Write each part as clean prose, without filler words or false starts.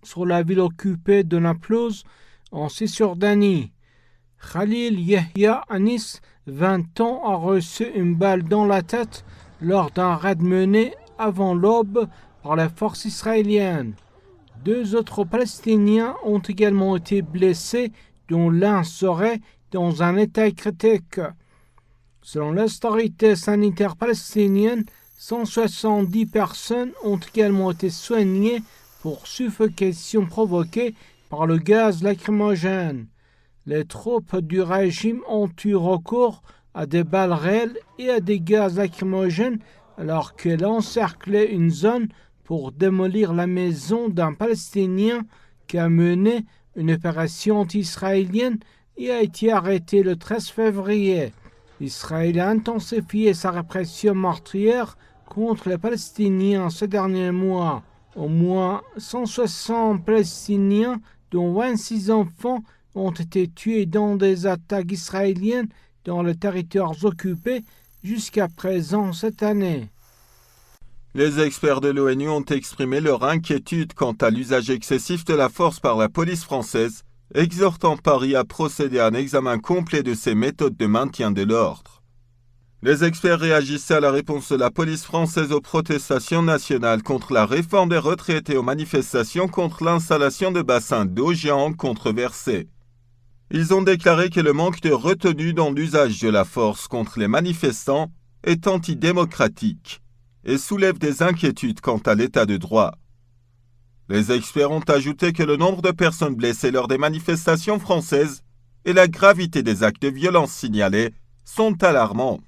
sur la ville occupée de Naplouse en Cisjordanie. Khalil Yahya Anis, 20 ans, a reçu une balle dans la tête lors d'un raid mené avant l'aube par les forces israéliennes. 2 autres Palestiniens ont également été blessés, dont l'un serait dans un état critique. Selon l'autorité sanitaire palestinienne, 170 personnes ont également été soignées pour suffocation provoquée par le gaz lacrymogène. Les troupes du régime ont eu recours à des balles réelles et à des gaz lacrymogènes alors qu'elles encerclaient une zone pour démolir la maison d'un Palestinien qui a mené une opération anti-israélienne et a été arrêté le 13 février. Israël a intensifié sa répression meurtrière contre les Palestiniens ces derniers mois. Au moins 160 Palestiniens, dont 26 enfants, ont été tués dans des attaques israéliennes dans les territoires occupés jusqu'à présent cette année. Les experts de l'ONU ont exprimé leur inquiétude quant à l'usage excessif de la force par la police française, exhortant Paris à procéder à un examen complet de ses méthodes de maintien de l'ordre. Les experts réagissaient à la réponse de la police française aux protestations nationales contre la réforme des retraites et aux manifestations contre l'installation de bassins d'eau géants controversés. Ils ont déclaré que le manque de retenue dans l'usage de la force contre les manifestants est antidémocratique et soulève des inquiétudes quant à l'état de droit. Les experts ont ajouté que le nombre de personnes blessées lors des manifestations françaises et la gravité des actes de violence signalés sont alarmants.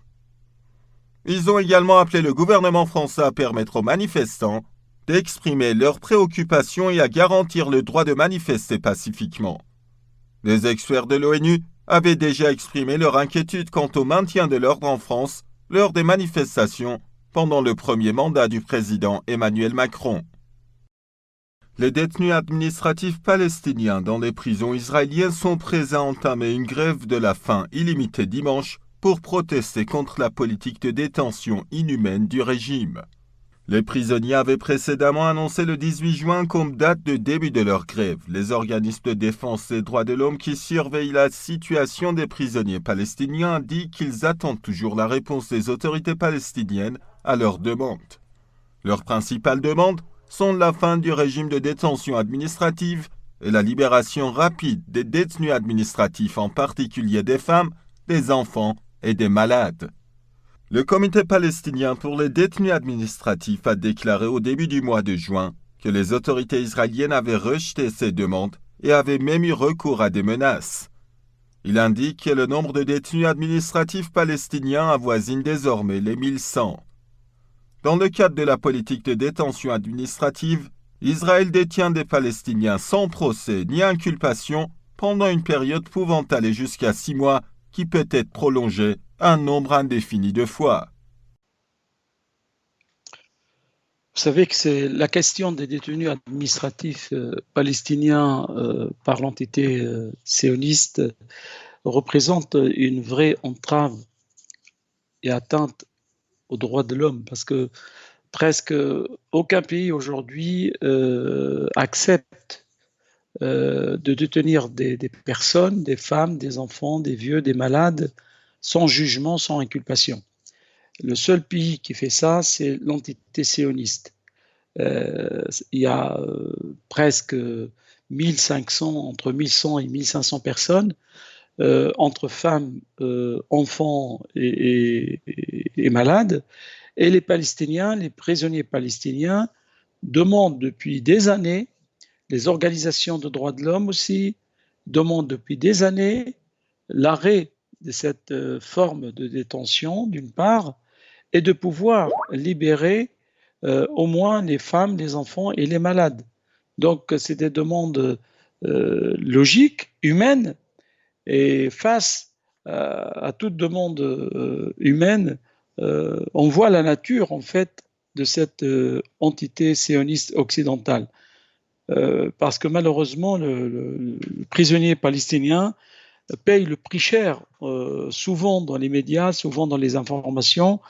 Ils ont également appelé le gouvernement français à permettre aux manifestants d'exprimer leurs préoccupations et à garantir le droit de manifester pacifiquement. Les experts de l'ONU avaient déjà exprimé leur inquiétude quant au maintien de l'ordre en France lors des manifestations pendant le premier mandat du président Emmanuel Macron. Les détenus administratifs palestiniens dans les prisons israéliennes sont prêts à entamer une grève de la faim illimitée dimanche pour protester contre la politique de détention inhumaine du régime. Les prisonniers avaient précédemment annoncé le 18 juin comme date de début de leur grève. Les organismes de défense des droits de l'homme qui surveillent la situation des prisonniers palestiniens indiquent qu'ils attendent toujours la réponse des autorités palestiniennes à leurs demandes. Leurs principales demandes sont la fin du régime de détention administrative et la libération rapide des détenus administratifs, en particulier des femmes, des enfants et des malades. Le Comité palestinien pour les détenus administratifs a déclaré au début du mois de juin que les autorités israéliennes avaient rejeté ces demandes et avaient même eu recours à des menaces. Il indique que le nombre de détenus administratifs palestiniens avoisine désormais les 1100. Dans le cadre de la politique de détention administrative, Israël détient des Palestiniens sans procès ni inculpation pendant une période pouvant aller jusqu'à 6 mois qui peut être prolongée un nombre indéfini de fois. Vous savez que c'est la question des détenus administratifs palestiniens par l'entité sioniste représente une vraie entrave et atteinte aux droits de l'homme, parce que presque aucun pays aujourd'hui accepte de détenir des personnes, des femmes, des enfants, des vieux, des malades, sans jugement, sans inculpation. Le seul pays qui fait ça, c'est l'entité sioniste. Il y a presque 1500, entre 1100 et 1500 personnes, entre femmes, enfants et malades. Et les Palestiniens, les prisonniers palestiniens, demandent depuis des années, les organisations de droits de l'homme aussi, demandent depuis des années l'arrêt de cette forme de détention, d'une part, et de pouvoir libérer au moins les femmes, les enfants et les malades. Donc, c'est des demandes logiques, humaines, et face à toute demande humaine, on voit la nature, en fait, de cette entité sioniste occidentale. Parce que malheureusement, le prisonnier palestinien paye le prix cher, souvent dans les médias, souvent dans les informations,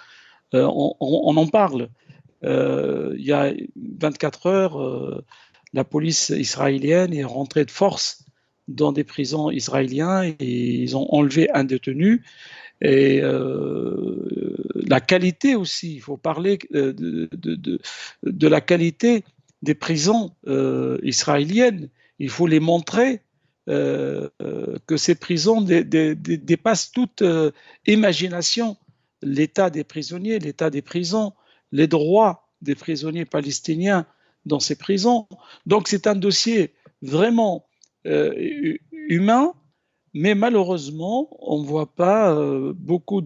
on en parle. Il y a 24 heures, la police israélienne est rentrée de force dans des prisons israéliennes et ils ont enlevé un détenu. Et la qualité aussi, il faut parler de la qualité des prisons israéliennes. Il faut les montrer que ces prisons dépassent toute imagination. L'état des prisonniers, l'état des prisons, les droits des prisonniers palestiniens dans ces prisons. Donc c'est un dossier vraiment humain, mais malheureusement, on ne voit pas beaucoup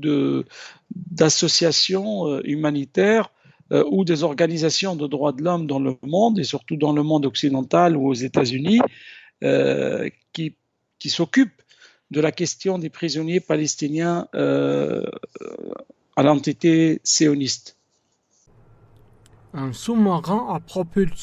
d'associations humanitaires ou des organisations de droits de l'homme dans le monde, et surtout dans le monde occidental ou aux États-Unis, qui s'occupent de la question des prisonniers palestiniens à l'entité sioniste. Un sous-marin à propulsion